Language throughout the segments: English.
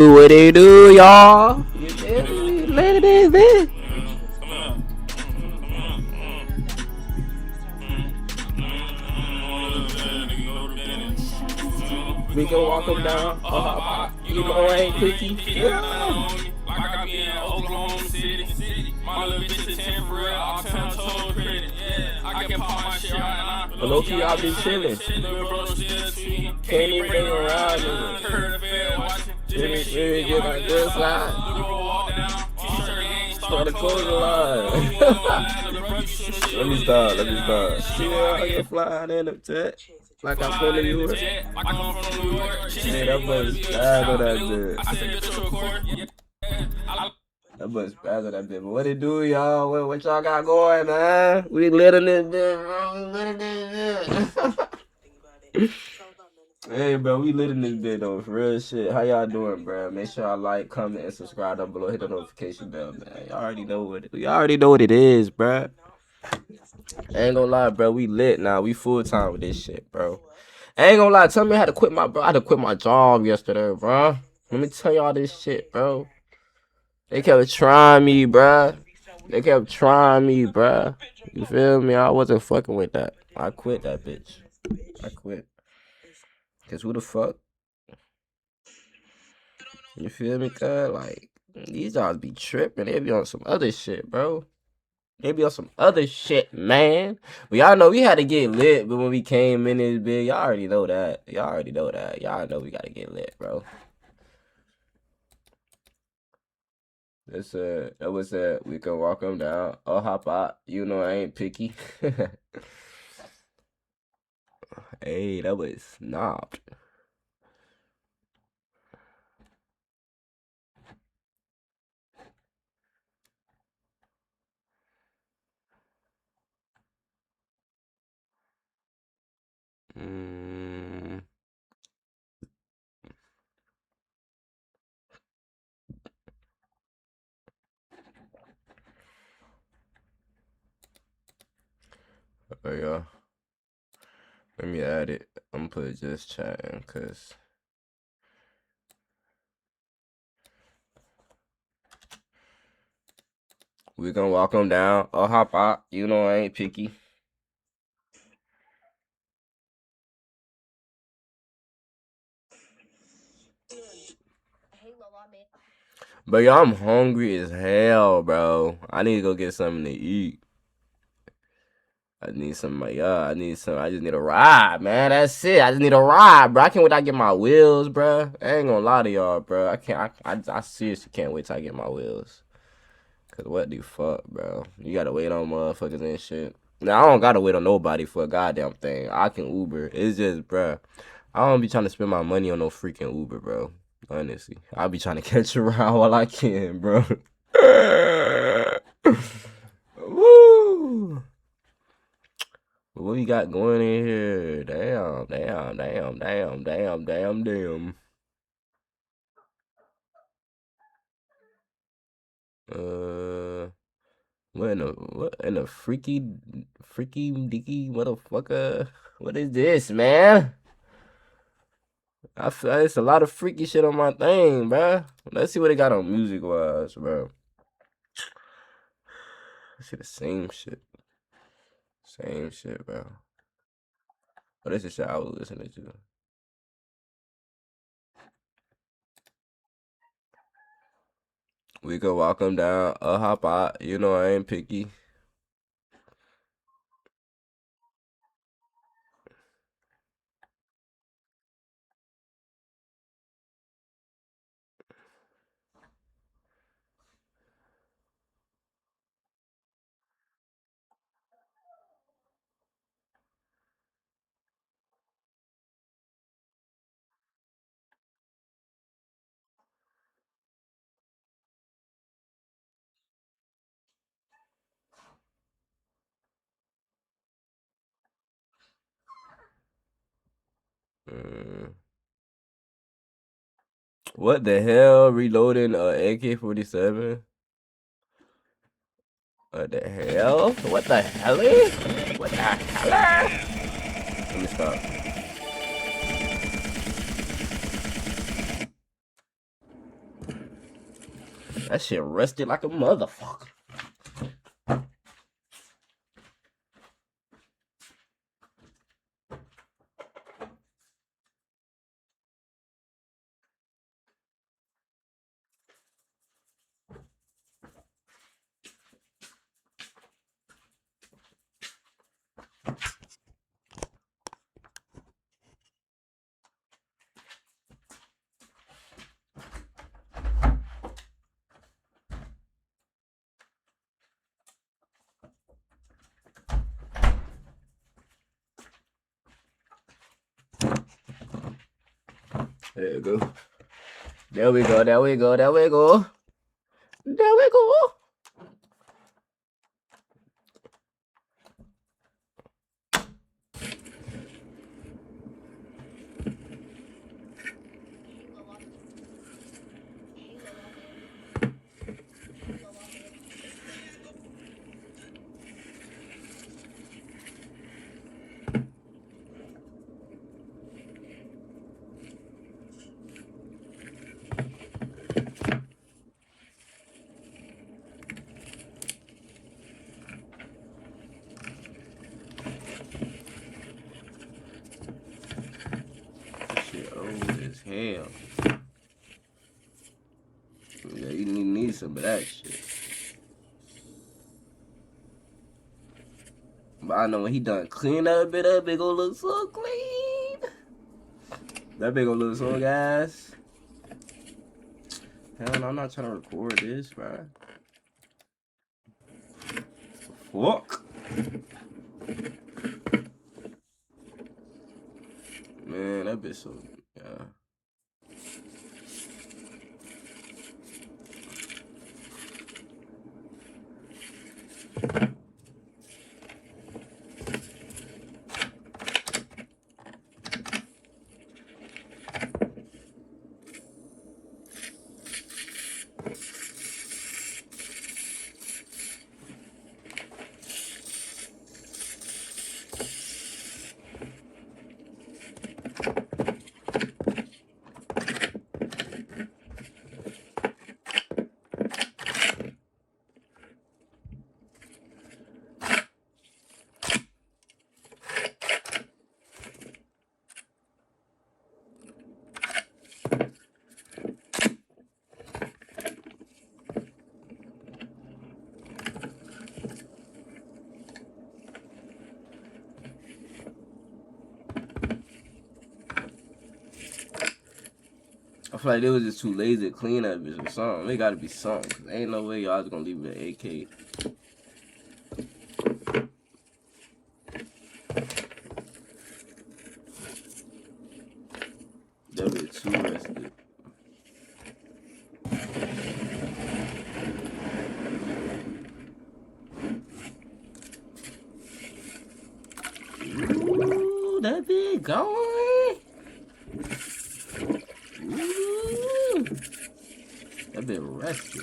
What they do, y'all? You feel me? Let it in, man. We can walk them down. You know I ain't picky. Yeah. Like I be in Oklahoma City. My little bitch is temporary. I'll turn total credit. Yeah, I can pop my shit right now. But low key, I've been chilling. Little brother still cheating. Can't even bring around me. Heard the fed watching. Jimmy Spears get my good side. Little bro walk down. T-shirt ain't Start the closing line. Let me start. See how you flying in the jet. Like I'm from New York. Like I'm from New York. Yeah, that was bad on that bit. I said bitch to a court. That was bad on that bit. But what it do, y'all? What y'all got going, man? We lit in this bit, bro. We lit in this bit. Hey, bro, we lit in this bit, though. For real shit. How y'all doing, bro? Make sure y'all like, comment, and subscribe down below. Hit the notification bell, man. Y'all already know what it is, bro. I ain't gonna lie, bro. We lit now. We full time with this shit, bro. I ain't gonna lie. Tell me I had to quit my job yesterday, bro. Let me tell y'all this shit, bro. They kept trying me, bro. You feel me? I wasn't fucking with that. I quit that bitch. I quit. Cause who the fuck? You feel me, cuz? Like, these jobs be tripping. They be on some other shit, bro. They be on some other shit, man. But y'all know we had to get lit, but when we came in this big, y'all already know that. Y'all know we gotta get lit, bro. That was we can walk them down. I'll hop out. You know I ain't picky. Hey, that was knobbed. Oh yeah. Let me add it. I'm gonna put just chatting, cause we gonna walk them down. I'll hop out. You know I ain't picky. But y'all, I'm hungry as hell, bro. I need to go get something to eat. I need some. I just need a ride, man. That's it. I just need a ride, bro. I can't wait till I get my wheels, bro. I ain't gonna lie to y'all, bro. I seriously can't wait till I get my wheels. Cause what the fuck, bro? You gotta wait on motherfuckers and shit. Now I don't gotta wait on nobody for a goddamn thing. I can Uber. It's just, bro. I don't be trying to spend my money on no freaking Uber, bro. Honestly, I'll be trying to catch a ride while I can, bro. Woo! What we got going in here? Damn. What in the freaky dicky motherfucker? What is this, man? I feel like it's a lot of freaky shit on my thing, bro. Let's see what they got on music wise, bro. I see the same shit. Same shit, bro. But this is shit I was listening to. We could walk them down. I'll hop out. You know I ain't picky. What the hell? Reloading AK-47? What the hell? What the hell? What the hell? Let me stop. That shit rusted like a motherfucker. There you go. There we go. There we go. There we go. There we go. Shit old as hell. Yeah, you need some of that shit. But I know when he done clean that bit up, it gonna look so clean. That bit gonna look so guys. Hell no, I'm not trying to record this, bro. Fuck. Man, that bitch so, yeah. I feel like they was just too lazy to clean that bitch or something. They gotta be something. Cause ain't no way y'all just gonna leave it at AK. That bitch too rested. Ooh, that bitch going. Ooh, that bitch rested.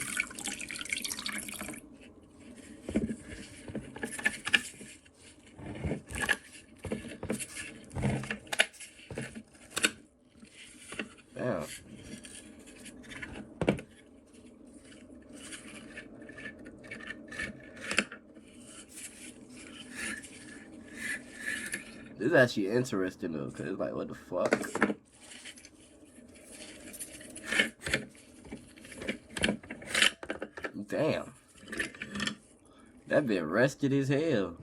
Damn. This is actually interesting though, cause it's like, what the fuck? Damn. That bit rested as hell.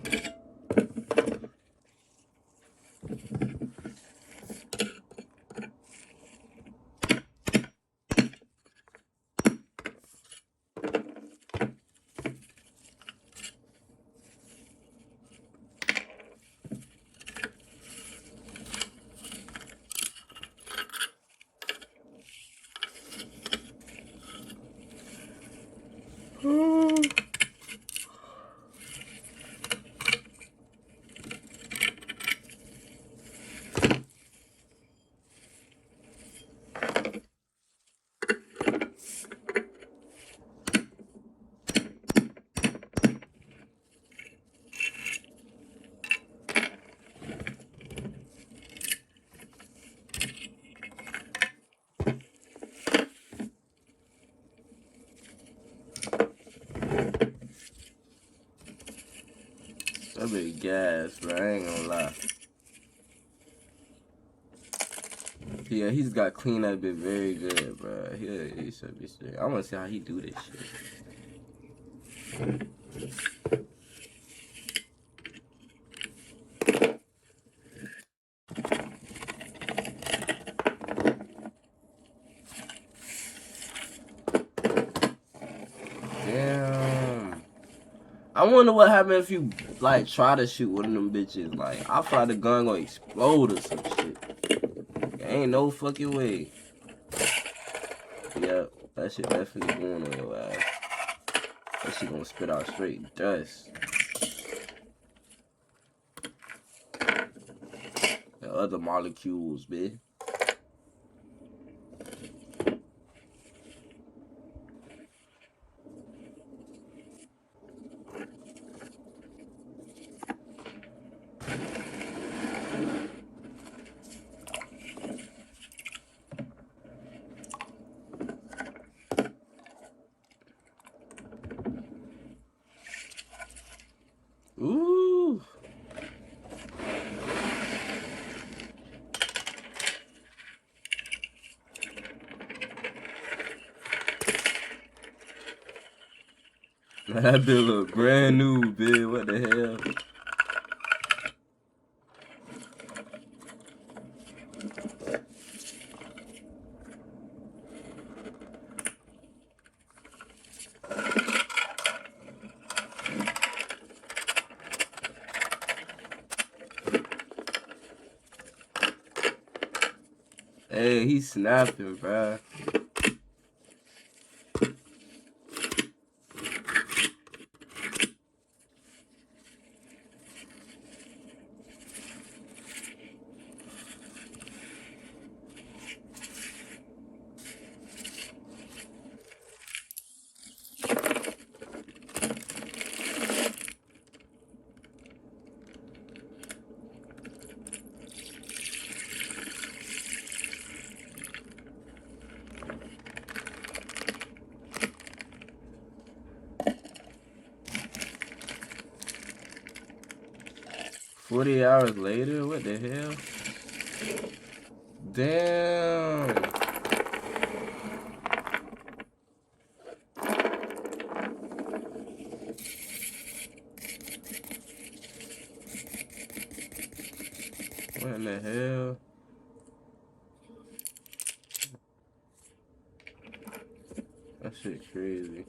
That bit gas, bro. I ain't gonna lie. Yeah, he's got clean that bit very good, bro. He should be straight. I wanna see how he do this shit. Damn. I wonder what happened if you like try to shoot one of them bitches. Like I thought the gun gonna explode or some shit. Ain't no fucking way. Yep, that shit definitely going on your ass. That shit gonna spit out straight dust. The other molecules, bitch. Ooh. That bitch look brand new, bitch. What the hell? Hey, he's snapping, bruh. $40 later? What the hell? Damn. What in the hell? That shit crazy.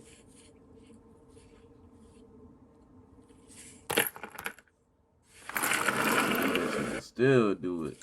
Still do it.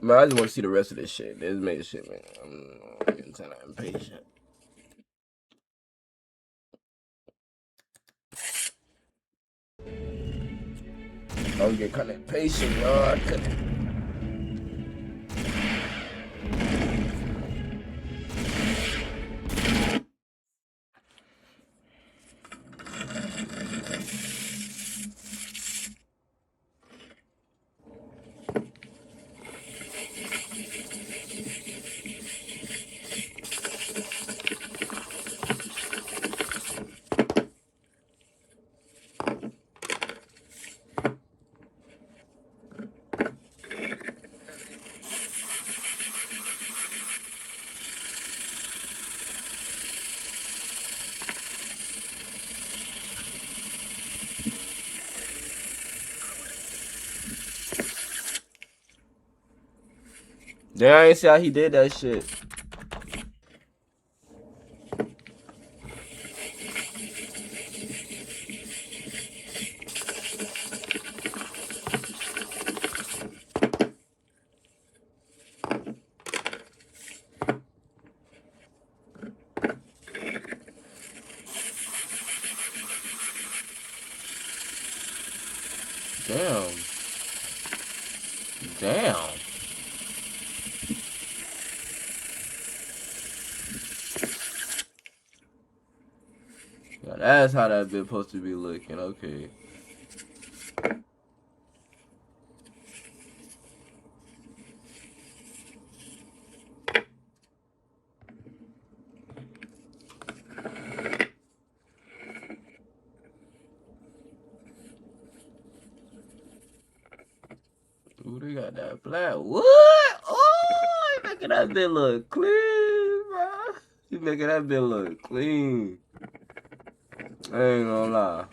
Man, I just want to see the rest of this shit. This made shit, man. I'm getting kind of impatient. I'm getting kind of impatient, y'all. Damn, I ain't see how he did that shit. Damn. Now that's how that bitch supposed to be looking. Okay. Ooh, they got that black. What? Oh, you making that bitch look clean, bro. You making that bitch look clean. I ain't gonna lie.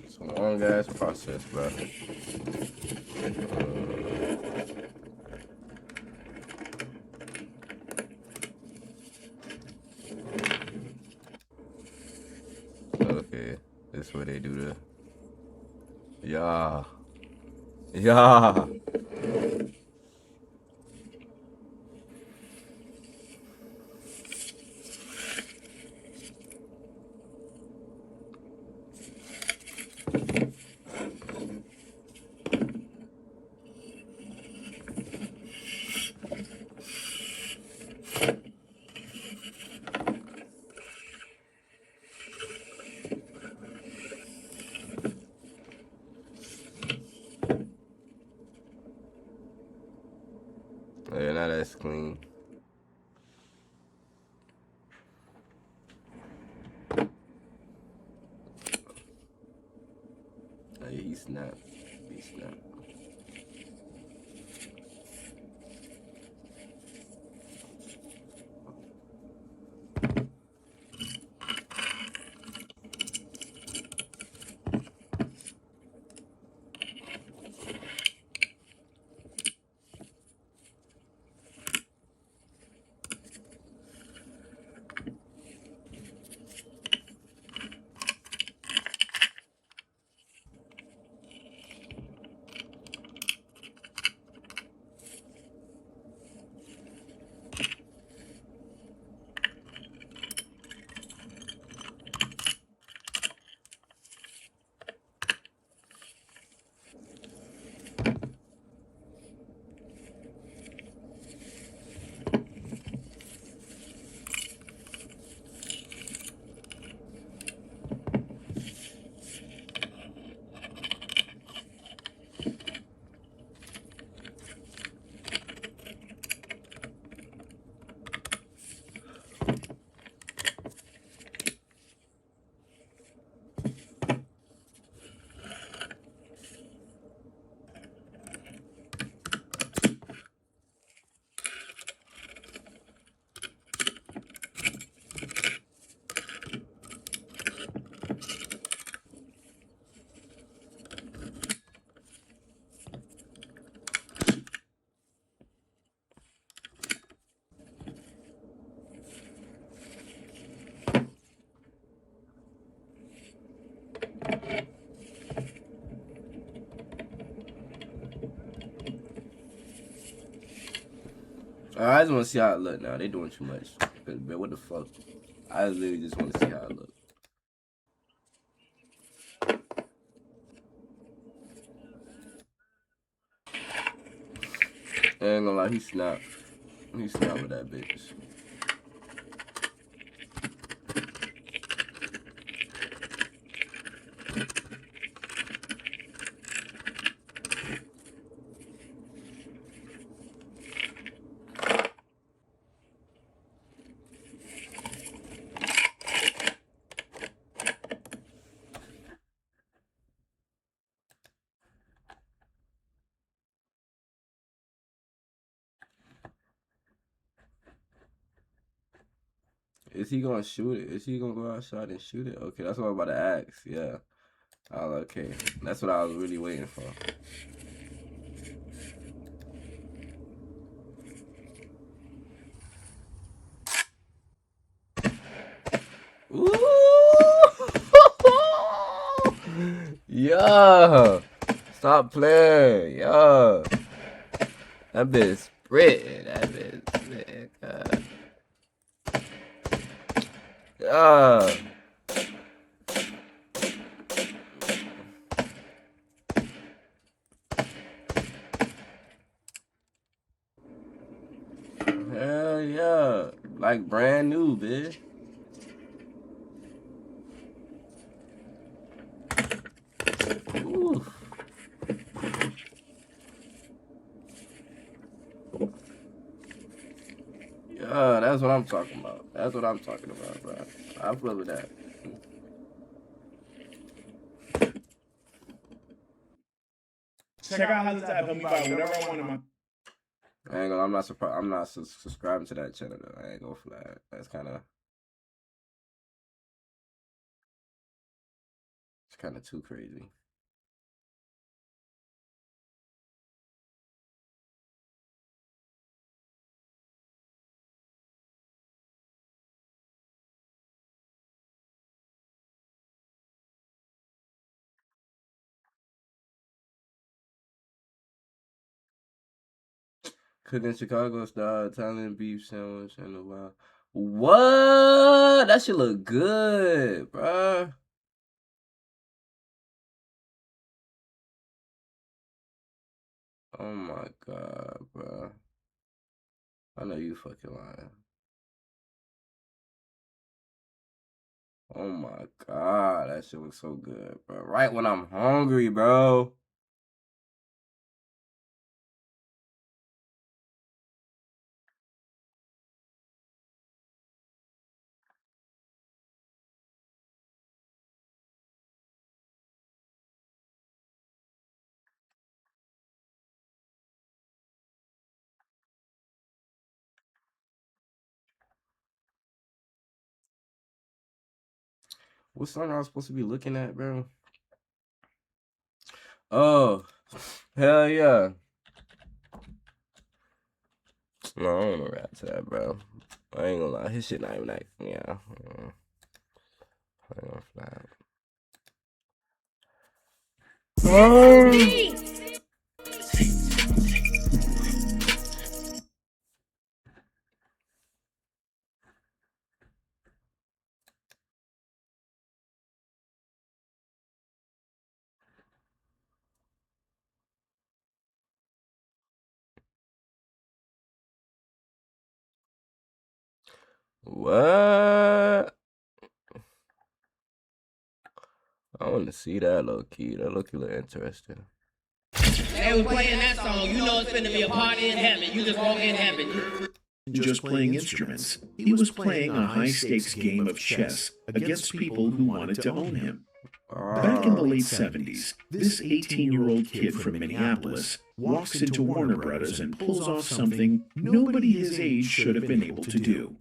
It's a long ass process, bro. Okay, this is what they do the. Yeah. Yeah. Yeah, now that's clean. Oh, yeah, he snapped. He snapped. I just want to see how it look now. They doing too much. Man, what the fuck? I literally just want to see how it look. I ain't gonna lie, he snapped. He snapped with that bitch. Is he gonna shoot it? Is he gonna go outside and shoot it? Okay, that's what I'm about to ask. Yeah. Oh, okay. That's what I was really waiting for. Ooh! Yeah. Stop playing. Yeah. That bitch spritting. That bitch spritting. Yeah. Hell yeah. Like brand new, bitch. Ooh. Yeah, that's what I'm talking about. That's what I'm talking about, bro. I feel with that. Check out how to type FUNNYMIKE, whatever I want in my. I ain't gonna. I'm not surprised. I'm not subscribing to that channel though. I ain't gonna fly. That's kind of. It's kind of too crazy. Cooking Chicago style Italian beef sandwich and a wild. What? That shit look good, bro. Oh my god, bro. I know you fucking lying. Oh my god, that shit looks so good, bro. Right when I'm hungry, bro. What song I was supposed to be looking at, bro? Oh, hell yeah. No, I don't wanna rap to that, bro. I ain't gonna lie, his shit not even that. Yeah. I ain't gonna fly. What? I want to see that low key. That low key look interesting. They was playing that song. You know it's finna be a party in heaven. You just walk in heaven. Just playing instruments. He was playing a high-stakes game of chess against people who wanted to own him. Back in the late 70s, this 18-year-old kid from Minneapolis walks into Warner Brothers and pulls off something nobody his age should have been able to do.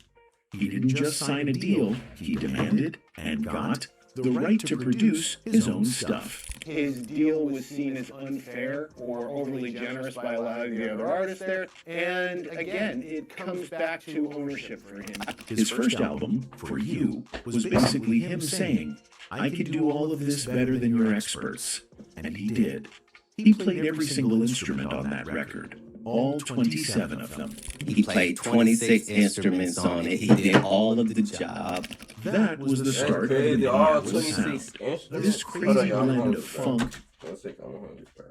He didn't just sign a deal, he demanded and got the right to produce his own stuff. His deal was seen as unfair or overly generous by a lot of the other artists there. And again, it comes back to ownership for him. His first album, For You, was basically him saying, I could do all of this better than your experts. And he did. He played every single instrument on that record. all 27 of them. He played 26 instruments on it. He did all of the job. That was the start of the crazy. All Minneapolis 26 sound. instruments. This crazy blend of funk, One second, I'm hungry, bro.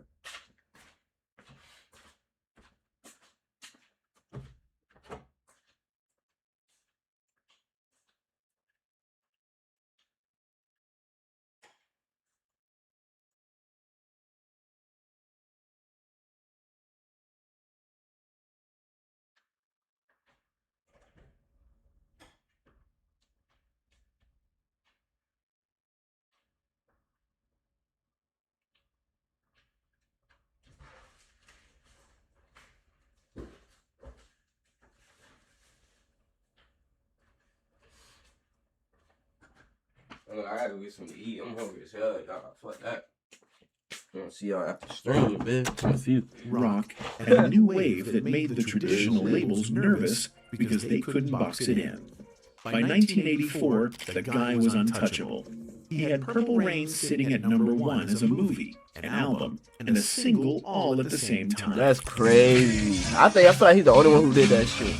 Look, I gotta get something to eat. I'm hungry as hell, y'all. Fuck that. I'm gonna see y'all after stream, bitch. I'll see you. rock, and a new wave that made the traditional labels nervous because they couldn't box it in. By 1984, the guy was untouchable. He had Purple Rain sitting at #1 as a movie, an album, and a single all at the same time. That's crazy. I feel like he's the only one who did that shit.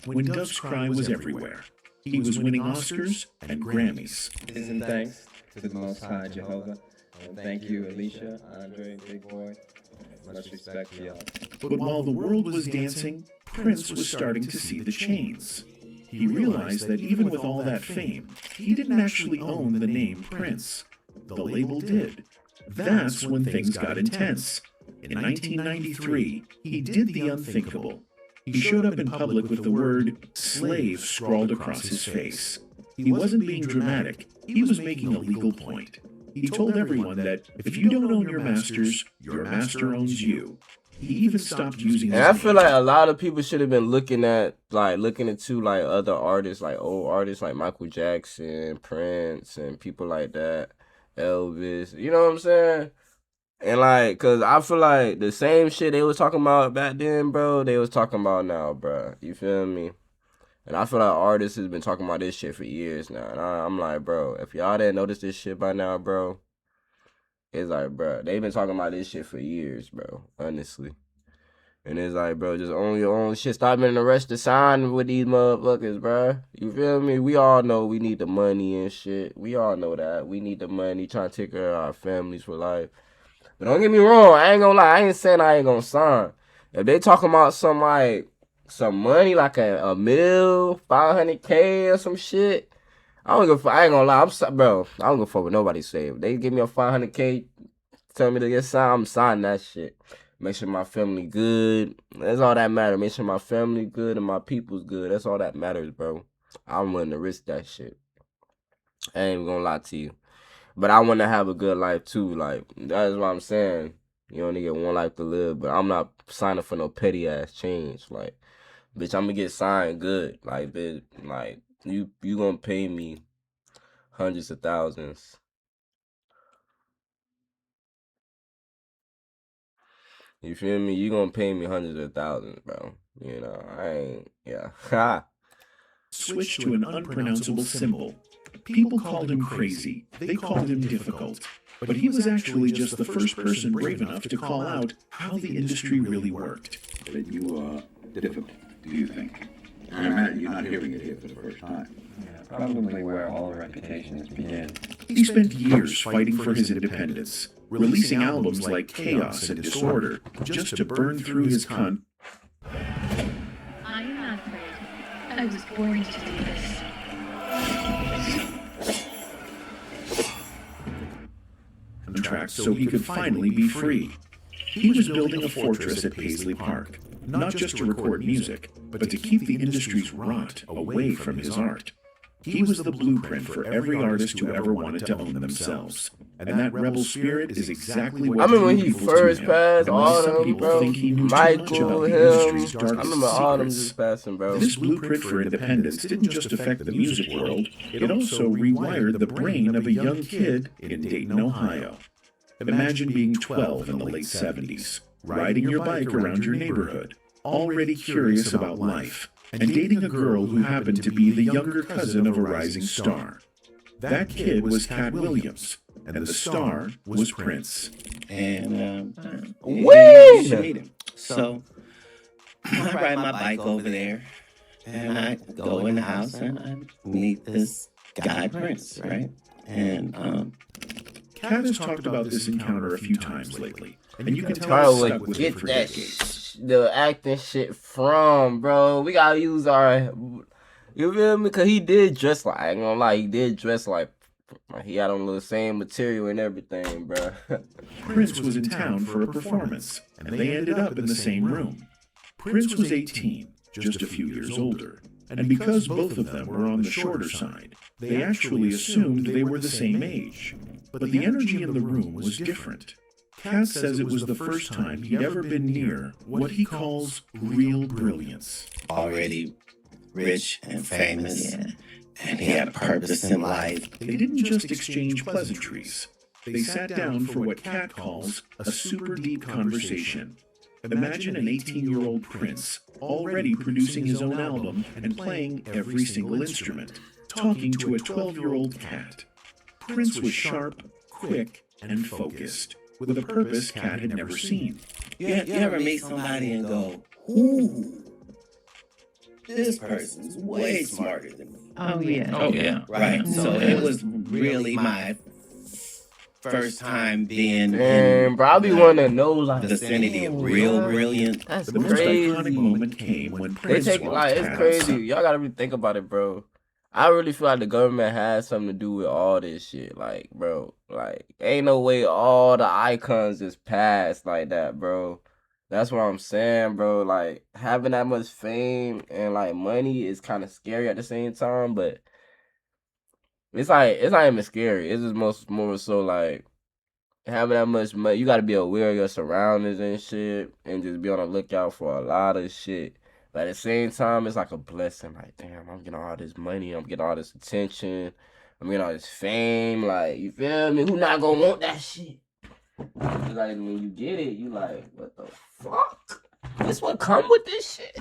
When Dove's Cry was everywhere, he was winning Oscars and Grammys. And thanks to the Most High Jehovah. And thank you, Alicia, Andre, Big Boy. Much respect to y'all. But while the world was dancing, Prince was starting to see the chains. He realized that even with all that fame, he didn't actually own the name Prince. The label did. That's when things got intense. In 1993, he did the unthinkable. He showed up in public with the word slave scrawled across his face. He wasn't being dramatic, he was making a legal point. He told everyone that if you don't own your masters, your master owns you. He even stopped using his And I name. feel like a lot of people should have been looking into like other artists, like old artists like Michael Jackson, Prince, and people like that, Elvis. You know what I'm saying? And like, cause I feel like the same shit they was talking about back then, bro, they was talking about now, bro. You feel me? And I feel like artists has been talking about this shit for years now. And I'm like, bro, if y'all didn't notice this shit by now, bro, it's like, bro, they've been talking about this shit for years, bro, honestly. And it's like, bro, just own your own shit. Stop being the rest to sign with these motherfuckers, bro. You feel me? We all know we need the money and shit. We all know that. We need the money, trying to take care of our families for life. But don't get me wrong, I ain't gonna lie, I ain't saying I ain't gonna sign. If they talking about some money, like a mil, 500K or some shit, I ain't gonna lie, bro, I don't give a fuck what nobody say. If they give me a 500K, tell me to get signed, I'm signing that shit. Make sure my family good. That's all that matters. Make sure my family good and my people's good. That's all that matters, bro. I'm willing to risk that shit. I ain't even gonna lie to you. But I want to have a good life too. Like, that's what I'm saying. You only get one life to live. But I'm not signing for no petty ass change. Like, bitch, I'm gonna get signed good. Like, bitch, like you gonna pay me hundreds of thousands. You feel me? You gonna pay me hundreds of thousands, bro. You know, I ain't, yeah. Ha! Switched to an unpronounceable symbol. People called him crazy. They called him difficult. But he was actually just the first person brave enough to call out how the industry really worked. That you are difficult, do you think? I imagine you're not hearing it here for the first time. Yeah, probably where all reputations begin. He spent years fighting for his independence, releasing albums like Chaos and Disorder just to burn through his I'm not crazy. I was born to do this. contracts so he could finally be free. He was building a fortress at Paisley Park, not just to record music, but to keep the industry's rot away from his art. He was the blueprint for every artist who ever wanted to own themselves. And that rebel spirit is exactly what I remember when he drew people to first him. passed, And when all some them, people bro. think he knew too much Michael, about the him. industry's I darkest remember all them secrets. just passing, bro. This blueprint for independence didn't just affect the music world, it also rewired the brain of a young kid in Dayton, Ohio. Imagine being 12 in the late 70s, riding your bike around your neighborhood, already curious about life, and dating a girl who happened to be the younger cousin of a rising star. That kid was Cat Williams, and the star was Prince. And Wait! you should meet him. So I ride my bike over there, and I go in the house and I meet this guy Prince, right? And Kat has talked about this encounter a few times lately, and you can tell Bro, it's stuck with him get for that decades. the acting shit from, bro. We gotta use our, you feel me? Cause he did dress like, I ain't gonna lie, he did dress like he had on the same material and everything, bro. Prince was in town for a performance, and they ended up in the same room. Prince was 18, just a few years older, and because both of them were on the shorter side, they actually assumed they were the same age. But the energy in the room was different. Kat says it was the first time he'd ever been near what he calls real brilliance. already rich and famous, and he had a purpose in life. They didn't just exchange pleasantries. They sat down for what Kat calls a super deep conversation. Imagine an 18-year-old Prince already producing his own album and playing every single instrument, talking to a 12-year-old Kat. Prince was sharp, quick, and focused, with a purpose Kat had never seen. You ever meet somebody and go, ooh, this person's way smarter than me. Oh, yeah. Oh, yeah. Right. So it was really my first time being Man, in bro, I be wanting to know, like, the vicinity of real brilliant. that's The most iconic crazy. moment came when They Prince take walked like, it's Kat crazy. outside. Y'all gotta really think about it, bro. I really feel like the government has something to do with all this shit. Like, bro, like, ain't no way all the icons just passed like that, bro. That's what I'm saying, bro. Like, having that much fame and like money is kind of scary at the same time, but it's not even scary. It's just more so like having that much money. You gotta be aware of your surroundings and shit, and just be on the lookout for a lot of shit. But at the same time, it's like a blessing. Like, damn, I'm getting all this money. I'm getting all this attention. I'm getting all this fame. Like, you feel me? Who not gonna want that shit? It's like, when you get it, you like, what the fuck? This what come with this shit?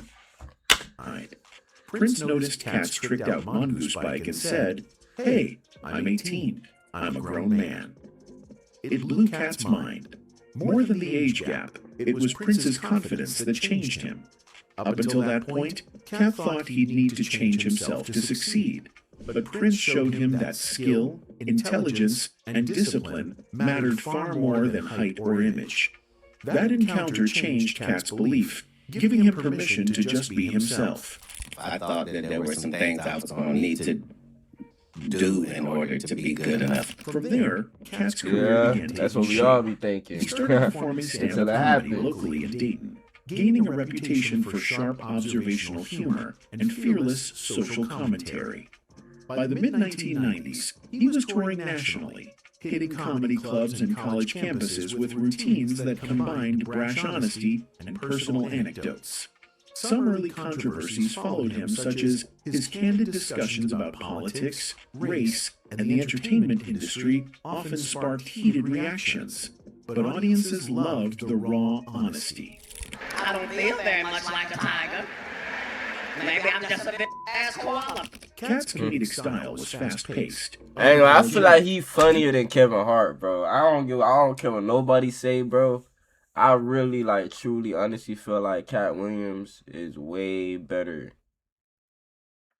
Prince noticed Kat's tricked out mongoose bike and said, "Hey, I'm 18. I'm a grown man." It blew Kat's mind. More than the age gap, it was Prince's confidence that changed him. Up until that point, Kat thought he'd need to change himself to succeed. But Prince showed him that skill, intelligence, and discipline mattered far more than height or image. That encounter changed Kat's belief, giving him permission to just be himself. I thought that there were some things I was going to need to do in order to be good enough. From there, Kat's career began That's taking what we shape. all be thinking. He started performing stand-up Until it comedy happened. locally in Dayton, gaining a reputation for sharp observational humor and fearless social commentary. By the mid-1990s, he was touring nationally, hitting comedy clubs and college campuses with routines that combined brash honesty and personal anecdotes. Some early controversies followed him, such as his candid discussions about politics, race, and the entertainment industry often sparked heated reactions. But audiences loved the raw honesty. I don't feel very much like a tiger. Maybe I'm just a big ass koala. Kat's comedic style was fast-paced. I ain't gonna, I feel like he funnier than Kevin Hart, bro. I don't care what nobody say, bro. I really like truly honestly feel like Cat Williams is way better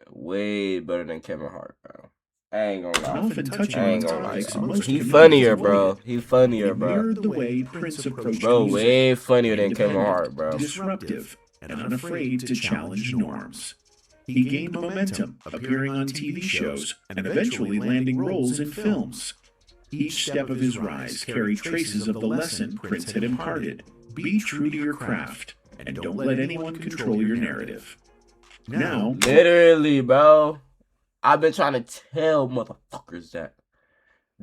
than Kevin Hart, bro. I ain't gonna lie. Often touching I on ain't gonna lie. topics most He comedians funnier, avoided. bro. He funnier, It bro. mirrored the way Prince approached Bro, music. way funnier than Kevin Independent, Hart, bro. disruptive, and unafraid to challenge norms. He gained momentum, appearing on TV shows and eventually landing roles in films. Each step of his rise carried traces of the lesson Prince had imparted. Be true to your craft, and don't let anyone control your narrative. Now, Literally, bro. I've been trying to tell motherfuckers that.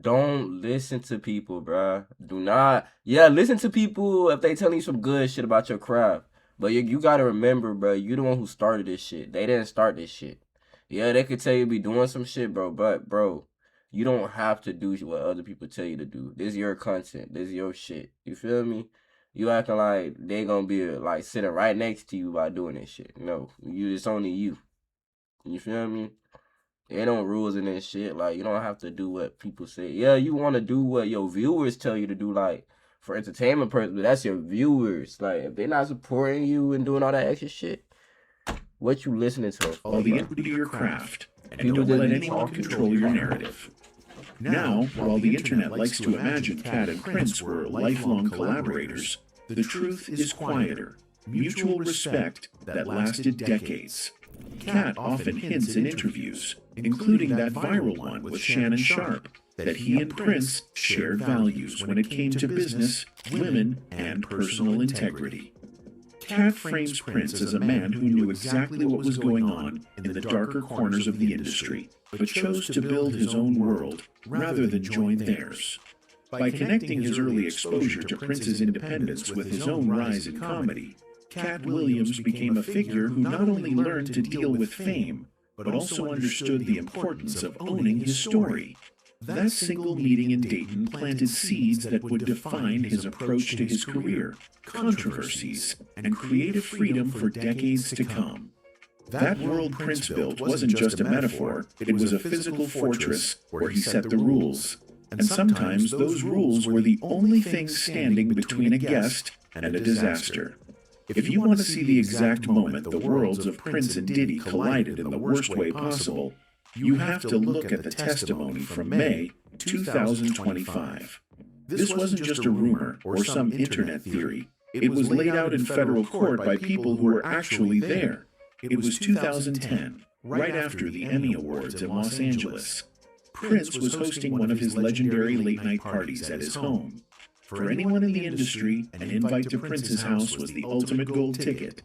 Don't listen to people, bro. Do not. Yeah, listen to people if they telling you some good shit about your craft. But you gotta remember, bro, you the one who started this shit. They didn't start this shit. Yeah, they could tell you be doing some shit, bro. But, bro, you don't have to do what other people tell you to do. This is your content. This is your shit. You feel me? You acting like they gonna be like sitting right next to you by doing this shit. No, it's only you. You feel me? Ain't no rules in this shit. Like, you don't have to do what people say. Yeah, you want to do what your viewers tell you to do, like, for entertainment purposes, but that's your viewers. Like, if they're not supporting you and doing all that extra shit, what you listening to? All the input to your craft, and don't let anyone control your narrative. Now, while the internet likes to imagine Cat and Prince were lifelong collaborators, the truth is quieter, mutual respect that lasted decades. Cat often hints in interviews, including that viral one with Shannon Sharp, that he and Prince shared values when it came to business, women, and personal integrity. Cat frames Prince as a man who knew exactly what was going on in the darker corners of the industry, but chose to build his own world rather than join theirs. By connecting his early exposure to Prince's independence with his own rise in comedy, Cat Williams became a figure who not only learned to deal with fame, but also understood the importance of owning his story. That single meeting in Dayton planted seeds that would define his approach to his career, controversies, and creative freedom for decades to come. That world Prince built wasn't just a metaphor, it was a physical fortress where he set the rules. And sometimes those rules were the only things standing between a guest and a disaster. If you want to see the exact moment the worlds of Prince and Diddy collided in the worst way possible, you have to look at the testimony from May 2025. This wasn't just a rumor or some internet theory. It was laid out in federal court by people who were actually there. It was 2010, right after the Emmy Awards in Los Angeles. Prince was hosting one of his legendary late-night parties at his home. For anyone in the industry, an invite to Prince's house was the ultimate gold ticket.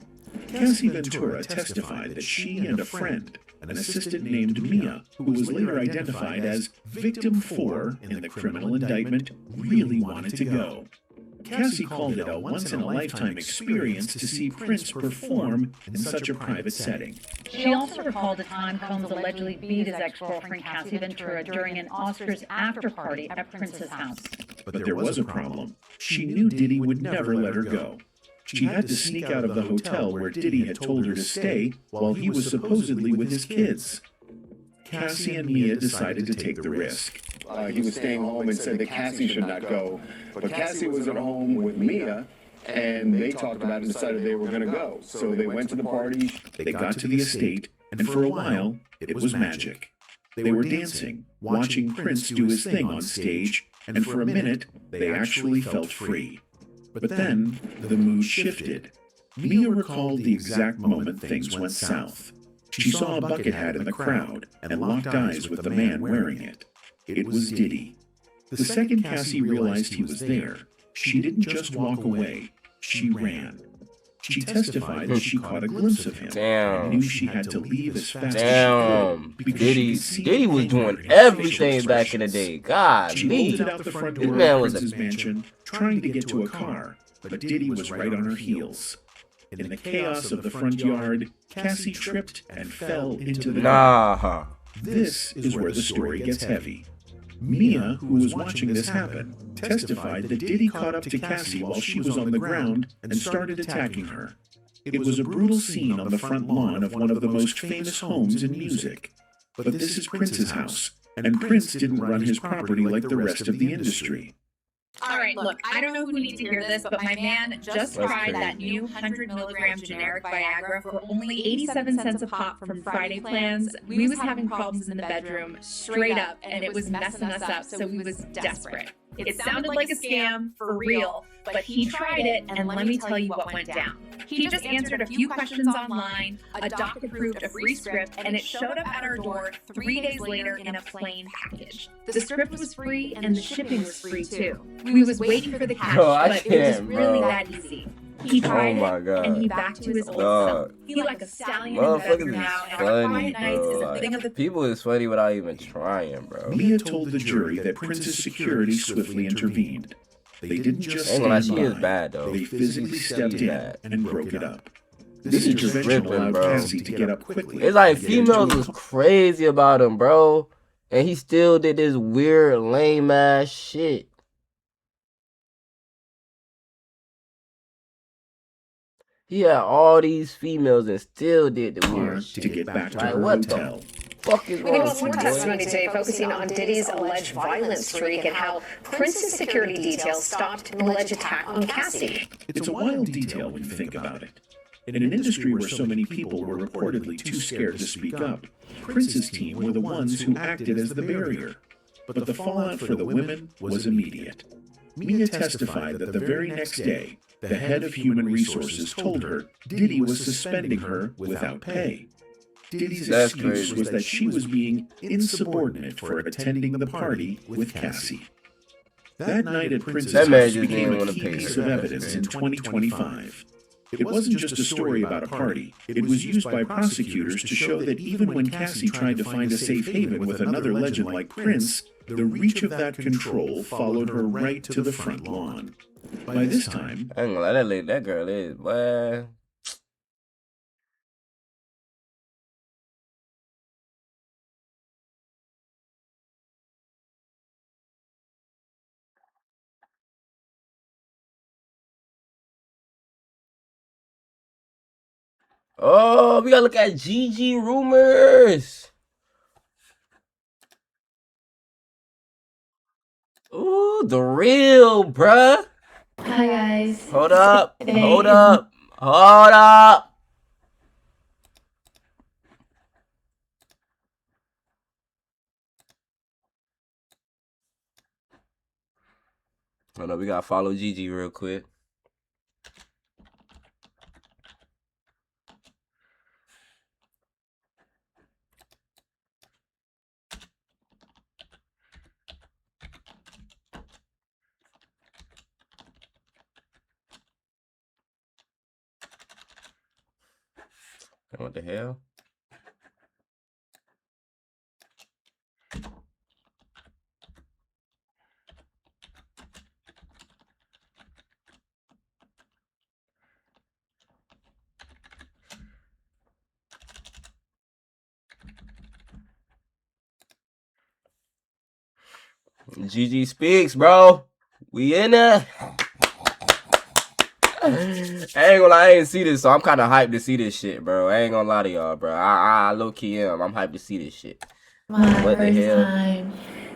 Cassie Ventura testified that she and a friend, an assistant named Mia, who was later identified as Victim 4 in the criminal indictment, really wanted to go. Cassie called it a once-in-a-lifetime experience to see Prince perform in such a private setting. She also recalled a time Combs allegedly beat his ex-girlfriend Cassie Ventura during an Oscars after-party at Prince's house. But there was a problem. She knew Diddy would never let her go. She had to sneak out of the hotel where Diddy had told her to stay while he was supposedly with his kids. Cassie and Mia decided to take the risk. He was staying home and said that Cassie should not go. But Cassie was at home with Mia, and they talked about it and decided they were going to go. So they went to the party. They got to the estate, and for a while, it was magic. They were dancing, watching Prince do his thing on stage, and for a minute, they actually felt free. But then, the mood shifted. Mia recalled the exact moment things went south. She saw a bucket hat in the crowd and locked eyes with the man wearing it. It was Diddy. The second Cassie realized he was there, she didn't just walk away, she ran. She testified that she caught a glimpse of him and knew she had to leave as fast as she could. Diddy was doing everything back in the day. God, she bolted out the front door of Prince's mansion, trying to get to a car, but Diddy was right on her heels. In the chaos of the front yard, Cassie tripped and fell into the dark. This is where the story gets heavy. Mia, who was watching this happen, testified that Diddy caught up to Cassie while she was on the ground and started attacking her. It was a brutal scene on the front lawn of one of the most famous homes in music. But this is Prince's house, and Prince didn't run his property like the rest of the industry. All right, look, I don't know who needs to hear this, but my man just tried that new 100 milligram generic Viagra for only 87 cents a pop from Friday Plans. We was having problems in the bedroom, straight up, and it was messing us up, so we was desperate. It sounded like a scam, for real, but he tried it, and let me tell you what went down. He just answered a few questions online, a doc approved a free script, and it showed up at our door 3 days later in a plain package. The script was free, and the shipping was free too. We was waiting for the cash, but it was really that easy. He tried it, and he back to his old self. He like a stallion in the bedroom now, and our quiet nights is a thing of the... People is funny without even trying, bro. Mia told the jury that Prince's security swiftly intervened. They didn't just stand by, she is bad, though. They physically stepped in and broke it up. This intervention allowed Cassie to get up quickly. It's like females was crazy about him, bro. And he still did this weird, lame-ass shit. He had all these females and still did the weird shit. To get back to her hotel. fuck is We wrong got with more you, testimony boy? today focusing on Diddy's alleged violent streak and how Prince's security details stopped an alleged attack on Cassie. It's a wild detail when you think about it. In an industry where so many people were reportedly too scared to speak up, Prince's team were the ones who acted as the barrier. But the fallout for the women was immediate. Mia testified that the very next day, the head of human resources told her Diddy was suspending her without pay. Diddy's excuse was that she was being insubordinate for attending the party with Cassie. That night at Prince's house became a key piece of evidence in 2025. It wasn't just a story about a party. It was used by prosecutors to show that even when Cassie tried to find a safe haven with another legend like Prince, the reach of that control followed her right to the front lawn. By this time, I ain't gonna lie, that girl is, boy. Oh, we gotta look at Gigi rumors. Ooh, the real, bruh. Hi guys. Hold up. Hold up. Hold up. Hold up, we gotta follow Gigi real quick. What the hell? GG speaks, bro. We in there. I ain't gonna lie, I ain't see this, so I'm kind of hyped to see this shit, bro. I ain't gonna lie to y'all, bro. I low-key am. I'm hyped to see this shit. My first time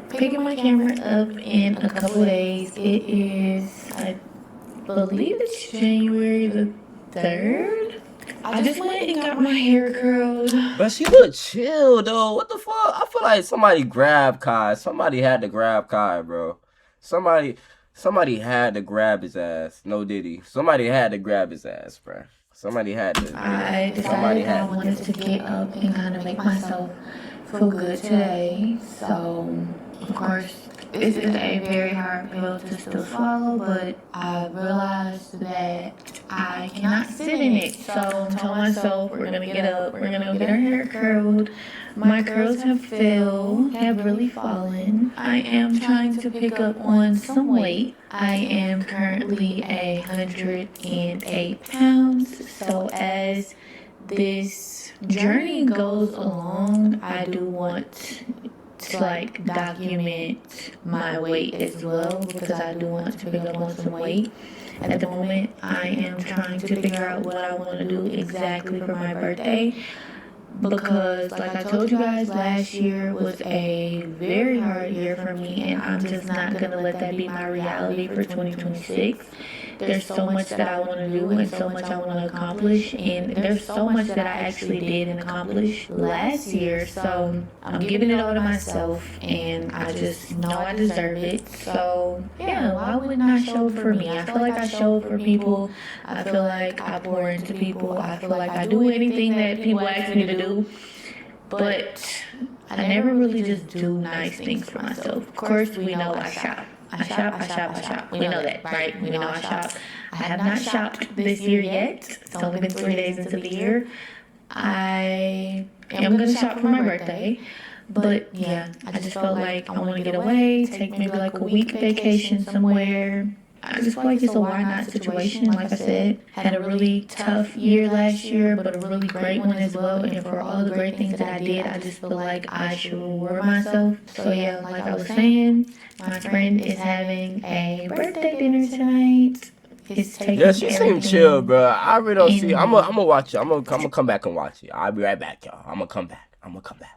picking my camera up in a couple of days. It is, I believe it's January the 3rd. I just went and got my hair curled. But she look chill, though. What the fuck? I feel like somebody grabbed Kai. Somebody had to grab Kai, bro. Somebody had to grab his ass. No Diddy. Somebody had to grab his ass, bro. Somebody had to. I decided I wanted to get up and kind of make myself feel good today. So, of course, this is a very hard pill to still swallow, but I realized that I cannot sit in it. So I told myself we're gonna get up, we're gonna go get our hair curled. My curls have really fallen. I am trying to pick up on some weight. I am currently 108 pounds. So as this journey goes along, I do want to like document my weight as well, because I do want to pick up on some weight. At the moment, I am trying to figure out what I want to do exactly for my birthday, because like I told you guys, last year was a very hard year for me, and I'm just not going to let that be my reality for 2026. There's so much that I want to do and so much I want to accomplish, and there's so much that I actually did and accomplished last year. So I'm giving it all to myself, and I just know I deserve it. So yeah, why wouldn't I show up for me? I feel like I show up for people. I feel like I pour into people. I feel like I do anything that people ask me to do. But I never really just do nice things for myself. Of course, we know I shop. I shop. We know that, right? We know I shop. I have not shopped this year yet. It's only been 3 days into the year. I am going to shop for my birthday. But yeah, I just felt like I want to get away, take maybe like a week vacation somewhere. I just feel like it's a why not situation. Like I said, had a really tough year last year, but a really great one as well. And for all the great things that I did, I just feel like I should reward myself. So yeah, like I was saying, my friend is having a birthday dinner tonight. Yeah, she seemed chill, bro. I really don't see. I'm gonna watch it. I'm gonna come back and watch it. I'll be right back, y'all. I'm gonna come back.